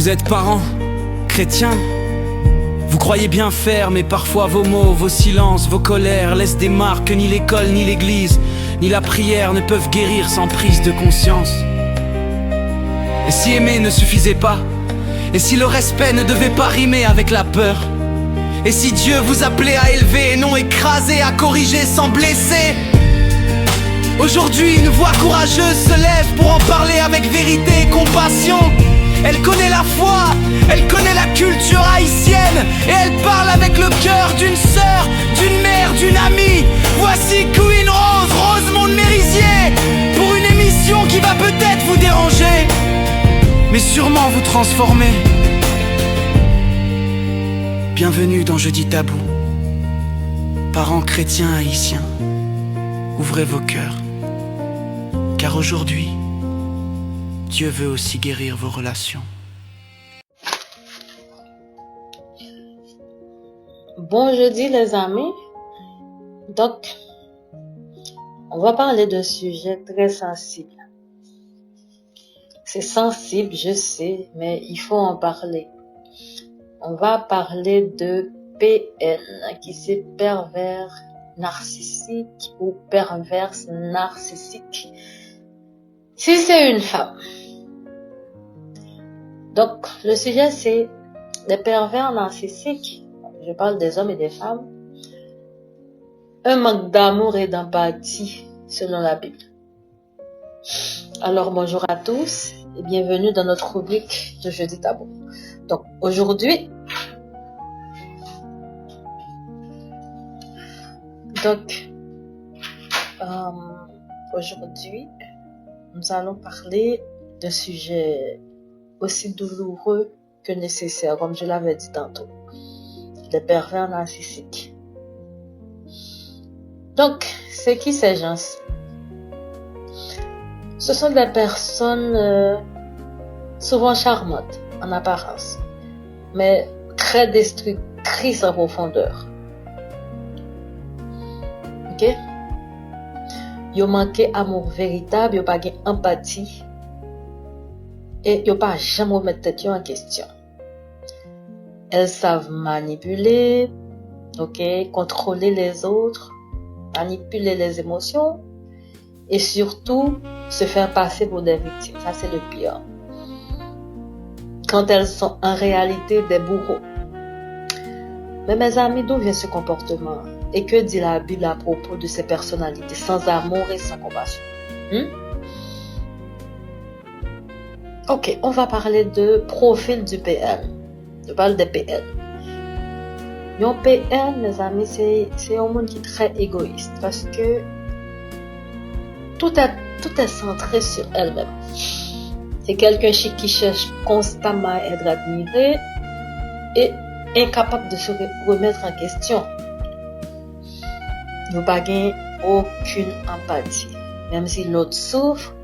Vous êtes parents, chrétiens. Vous croyez bien faire, mais parfois vos mots, vos silences, vos colères laissent des marques que ni l'école, ni l'église, ni la prière ne peuvent guérir sans prise de conscience. Et si aimer ne suffisait pas, et si le respect ne devait pas rimer avec la peur, et si Dieu vous appelait à élever et non écraser, à corriger sans blesser. Aujourd'hui, une voix courageuse se lève pour en parler avec vérité et compassion. Elle connaît la foi, elle connaît la culture haïtienne, et elle parle avec le cœur d'une sœur, d'une mère, d'une amie. Voici Queen Rose, Rosemonde Merisier, pour une émission qui va peut-être vous déranger, mais sûrement vous transformer. Bienvenue dans Jeudi Tabou. Parents chrétiens haïtiens, ouvrez vos cœurs, car aujourd'hui, Dieu veut aussi guérir vos relations. Bon jeudi les amis. Donc, on va parler d'un sujet très sensible. C'est sensible, je sais, mais il faut en parler. On va parler de PN, qui c'est pervers narcissique ou perverse narcissique. Si c'est une femme. Donc, le sujet c'est les pervers narcissiques. Je parle des hommes et des femmes. Un manque d'amour et d'empathie, selon la Bible. Alors, bonjour à tous et bienvenue dans notre rubrique de Jeudi Tabou. Donc, aujourd'hui, nous allons parler d'un sujet aussi douloureux que nécessaire, comme je l'avais dit tantôt, les pervers narcissiques. Donc, c'est qui ces gens? Ce sont des personnes souvent charmantes en apparence, mais très destructrices en profondeur. Ok? Yo manqué amour véritable, yo pas gain empathie, et yo pas jamais remettre tête en question. Elles savent manipuler, ok, contrôler les autres, manipuler les émotions et surtout se faire passer pour des victimes. Ça, c'est le pire. Quand elles sont en réalité des bourreaux. Mais mes amis, d'où vient ce comportement? Et que dit la Bible à propos de ces personnalités sans amour et sans compassion? Ok, on va parler de profil du PN. Je parle des PN. Un PN, mes amis, c'est un monde qui est très égoïste parce que tout est centré sur elle-même. C'est quelqu'un qui cherche constamment à être admiré et incapable de se remettre en question. Il n'y a pas aucune empathie. Même si l'autre souffre,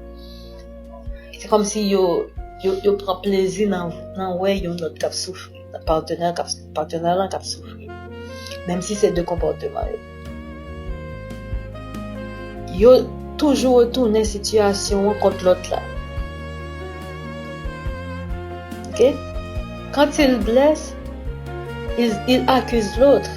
c'est comme si il prend plaisir dans ouais il y a un autre qui souffre, un partenaire qui souffre. Même si c'est deux comportements. Il a toujours retourné une situation contre l'autre là. Ok? Quand il blesse, il accuse l'autre.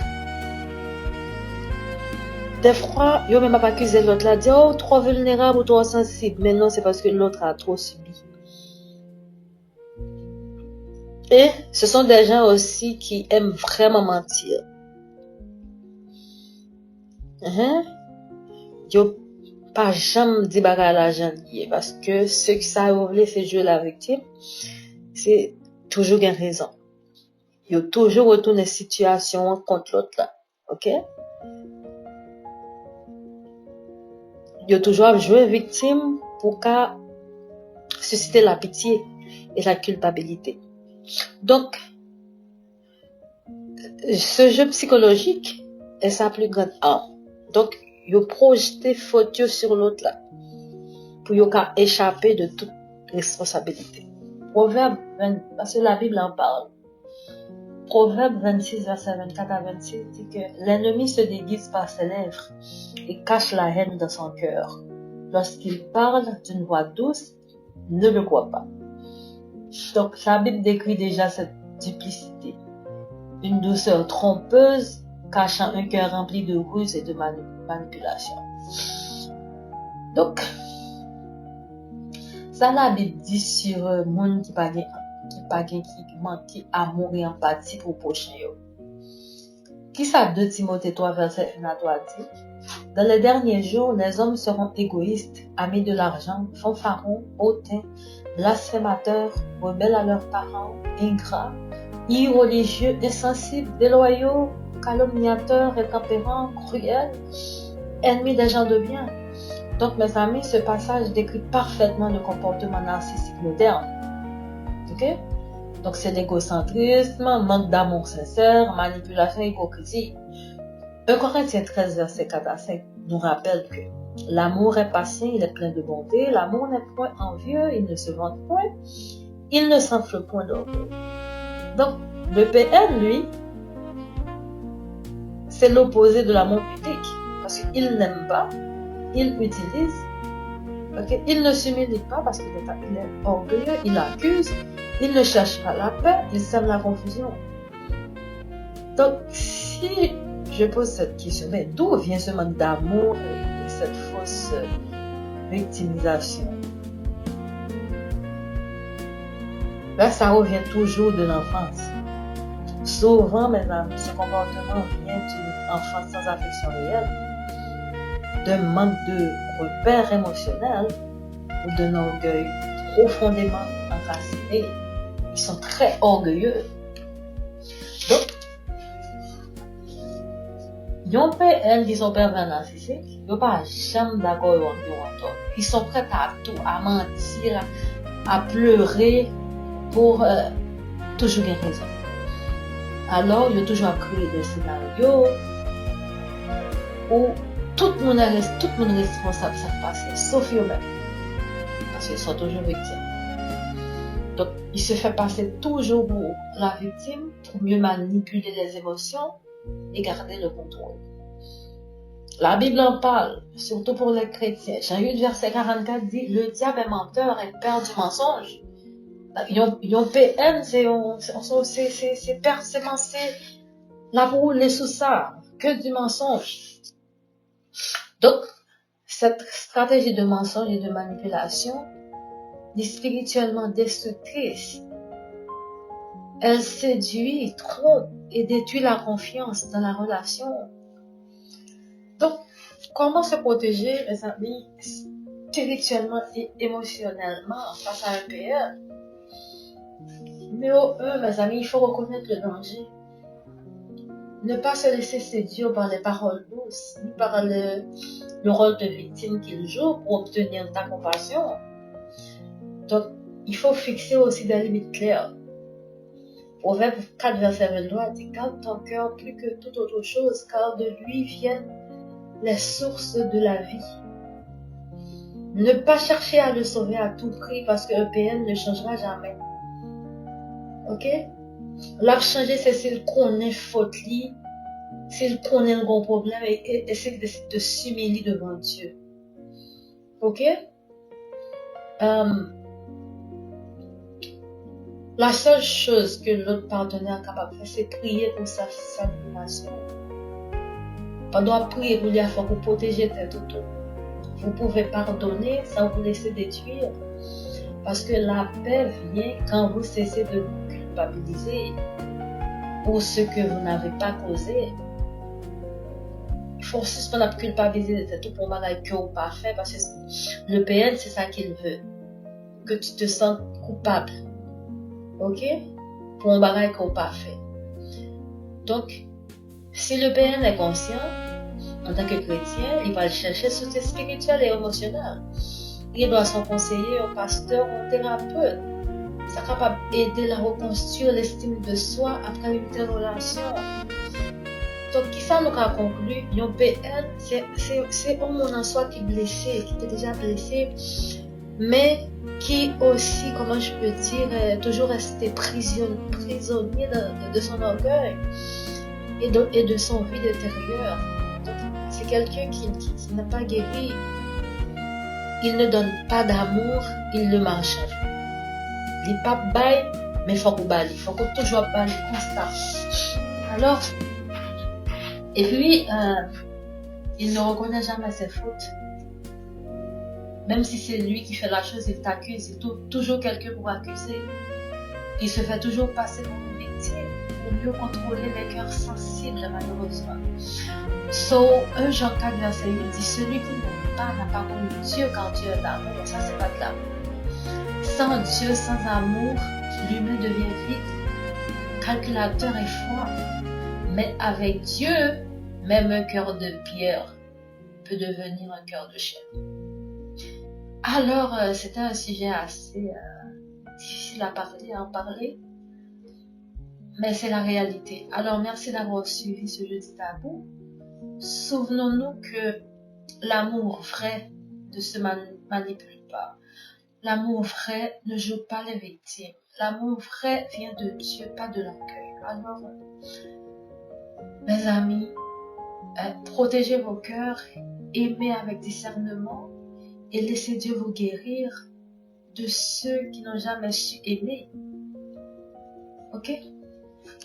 Des fois, il même pas accusé l'autre là, dit oh trop vulnérable ou trop sensible, mais non, c'est parce que l'autre a trop subi. Et ce sont des gens aussi qui aiment vraiment mentir. Yo pas jamais dit bagarre à la gente parce que ce qui ça voulu c'est jouer la victime, c'est toujours une raison. Yo toujours retourner situation contre l'autre là, ok? Yo toujours jouer victime pour qu'à susciter la pitié et la culpabilité. Donc, ce jeu psychologique est sa plus grande arme. Donc, yo projeter faute sur l'autre là pour yo échapper de toute responsabilité. Proverbe 20, parce que la Bible en parle. Proverbe 26, verset 24 à 26 dit que l'ennemi se déguise par ses lèvres et cache la haine dans son cœur. Lorsqu'il parle d'une voix douce, ne le crois pas. Donc, la Bible décrit déjà cette duplicité. Une douceur trompeuse cachant un cœur rempli de ruses et de manipulation. Donc, ça la Bible dit sur un monde qui manque amour et empathie pour le prochain. Qui ça 2 Timothée 3 verset 1 à 3 dit? Dans les derniers jours, les hommes seront égoïstes, amis de l'argent, fanfarons, hautains, blasphémateurs, rebelles à leurs parents, ingrats, irreligieux, insensibles, déloyaux, calomniateurs, intempérants, cruels, ennemis des gens de bien. Donc, mes amis, ce passage décrit parfaitement le comportement narcissique moderne. Ok? Donc, c'est l'égocentrisme, manque d'amour sincère, manipulation, hypocrisie. 1 Corinthiens 13, verset 4 à 5 nous rappelle que l'amour est patient, il est plein de bonté, l'amour n'est point envieux, il ne se vante point, il ne s'enfle point d'orgueil. Donc, le PN, lui, c'est l'opposé de l'amour pudique, parce qu'il n'aime pas, il utilise, okay? Il ne s'humilie pas parce qu'il est orgueilleux, il accuse, il ne cherche pas la paix, il sème la confusion. Donc, si je pose cette question, mais d'où vient ce manque d'amour et cette fausse victimisation? Là, ça revient toujours de l'enfance. Souvent, mes amis, ce comportement vient d'une enfance sans affection réelle, d'un manque de repères émotionnels ou d'un orgueil profondément enraciné. Ils sont très orgueilleux. Donc, yon PN qui sont pervers narcissiques, ils pas jamais d'accord avec eux. Ils sont prêts à tout, à mentir, à pleurer pour toujours gagner raison. Alors, ils ont toujours créé des scénarios où tout le monde est responsable de ce qui passe, sauf eux-mêmes. Parce qu'ils sont toujours victimes. Donc, il se fait passer toujours pour la victime pour mieux manipuler les émotions et garder le contrôle. La Bible en parle, surtout pour les chrétiens. Jean 8, verset 44 dit, le diable est menteur et père du mensonge. Yon PN, c'est là pour les sous ça, que du mensonge. Donc, cette stratégie de mensonge et de manipulation est spirituellement destructrice. Elle séduit, trompe et détruit la confiance dans la relation. Donc, comment se protéger, mes amis, spirituellement et émotionnellement face à un PN? Numéro 1, mes amis, il faut reconnaître le danger. Ne pas se laisser séduire par les paroles douces, ni par le rôle de victime qu'il joue pour obtenir ta compassion. Donc, il faut fixer aussi des limites claires. Proverbe 4, verset 23 dit, garde ton cœur plus que toute autre chose, car de lui viennent les sources de la vie. Ne pas chercher à le sauver à tout prix parce qu'un PN ne changera jamais. Ok? L'a changer, c'est s'il connaît faute li, s'il connaît un gros problème et s'il décide de s'humilier devant Dieu. Ok? La seule chose que l'autre partenaire est capable de faire, c'est prier pour sa libération. On doit prier pour lui afin pour protéger tête autour. Vous pouvez pardonner sans vous laisser détruire. Parce que la paix vient quand vous cessez de vous culpabiliser pour ce que vous n'avez pas causé. Il faut suspendre la culpabilité de tout pour malade que vous pas fait parce que le PN, c'est ça qu'il veut. Que tu te sens coupable. Ok? Pour un bagage qu'on pas fait. Donc, si le PN est conscient, en tant que chrétien, il va le chercher soutien spirituel et émotionnel. Il doit son conseiller, un pasteur, un thérapeute. Ça est capable d'aider à reconstruire l'estime de soi après une telle relation. Donc, qui ça nous a conclu? Un PN, c'est un monde en soi qui est blessé, qui était déjà blessé, mais qui aussi, comment je peux dire, toujours resté prisonnier de son orgueil et de son vide intérieur. Donc, c'est quelqu'un qui n'a pas guéri. Il ne donne pas d'amour, il le marche. Les papes baillent, mais il faut qu'on baille. Il faut qu'on toujours baille constant. Alors, et puis, il ne reconnaît jamais ses fautes. Même si c'est lui qui fait la chose, il t'accuse. Il trouve toujours quelqu'un pour accuser. Il se fait toujours passer pour une victime pour mieux contrôler les cœurs sensibles, malheureusement. So, 1 Jean 4, verset 8 dit: celui qui n'aime pas n'a pas connu Dieu, car Dieu est l'amour. Ça, c'est pas de l'amour. Sans Dieu, sans amour, l'humain devient vide, calculateur et froid. Mais avec Dieu, même un cœur de pierre peut devenir un cœur de chair. Alors, c'était un sujet assez difficile à en parler, mais c'est la réalité. Alors, merci d'avoir suivi ce Jeudi Tabou. Souvenons-nous que l'amour vrai ne se manipule pas. L'amour vrai ne joue pas les victimes. L'amour vrai vient de Dieu, pas de l'orgueil. Alors, mes amis, protégez vos cœurs, aimez avec discernement et laissez Dieu vous guérir de ceux qui n'ont jamais su aimer. Ok?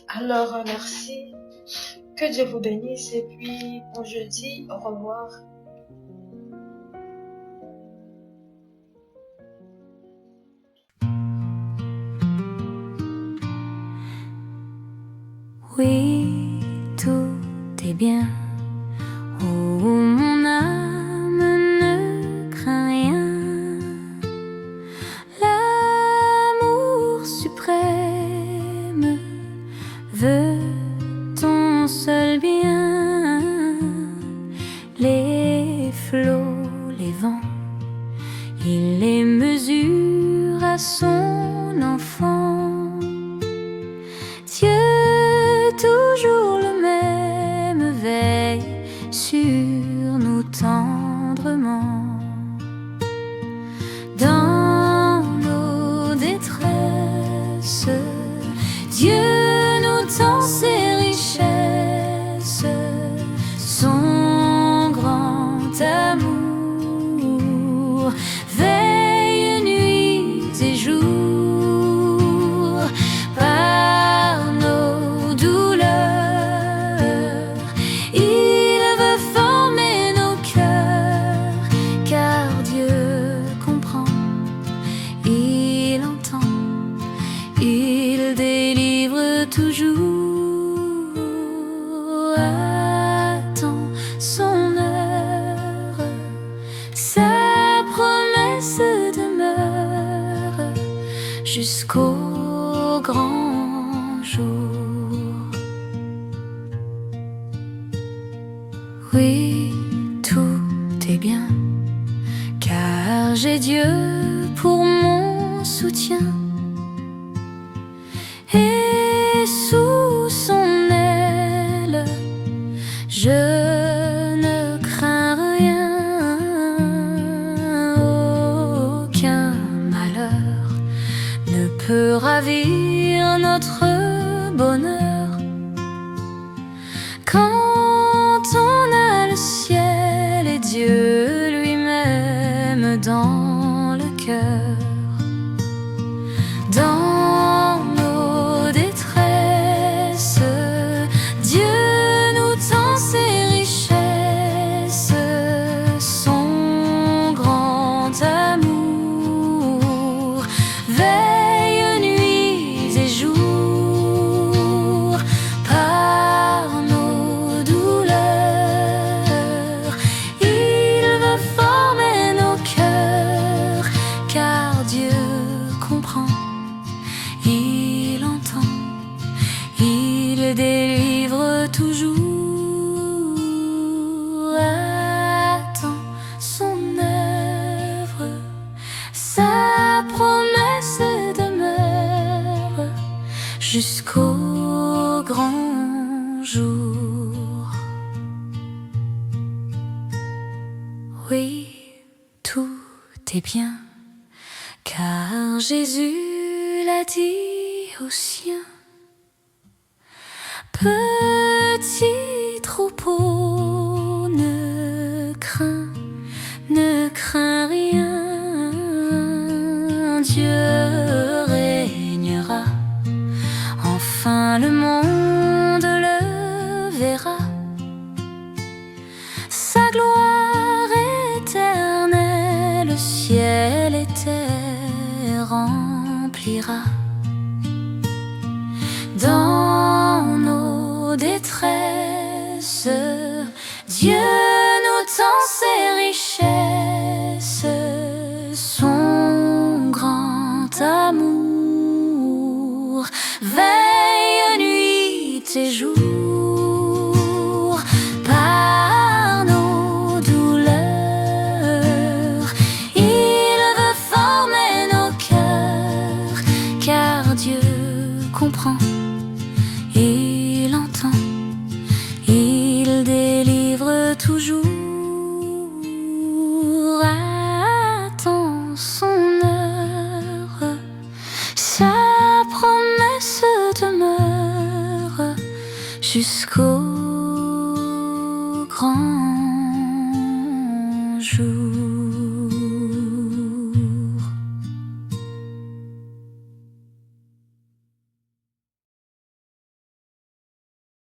Alors, merci. Que Dieu vous bénisse et puis bon jeudi. Au revoir. Oui, tout est bien. Oh, mon âme ne craint rien. L'amour suprême veut ton seul bien. Les flots, les vents, il les mesure à son enfant. Dieu toujours le même veille sur nous tendrement. Dans nos détresses, Dieu nous tend ses richesses, son grand amour veille nuit et jour. Jusqu'au grand jour. Oui, tout est bien, car j'ai Dieu pour mon soutien. Et sous son aile, je ne crains rien. Aucun malheur ne peut ravir notre bonheur. Quand on a le ciel et Dieu lui-même dans le cœur, dans nos détresses, Dieu nous tend ses richesses, son grand amour veille nuit et jour. Par nos douleurs, il veut former nos cœurs, car Dieu comprend, il entend, il délivre toujours. Attends son œuvre, sa promesse demeure jusqu'au grand jour. Oui, tout est bien, car Jésus l'a dit aux siens. Petit troupeau, ne crains rien. Dieu et les terres remplira. Dans nos détresses, Dieu nous tend ses richesses, son grand amour veille nuit et jour par nos douleurs. Il veut former nos cœurs, car Dieu comprend. Il entend, il délivre toujours. Attends son heure, sa promesse demeure jusqu'au grand jour.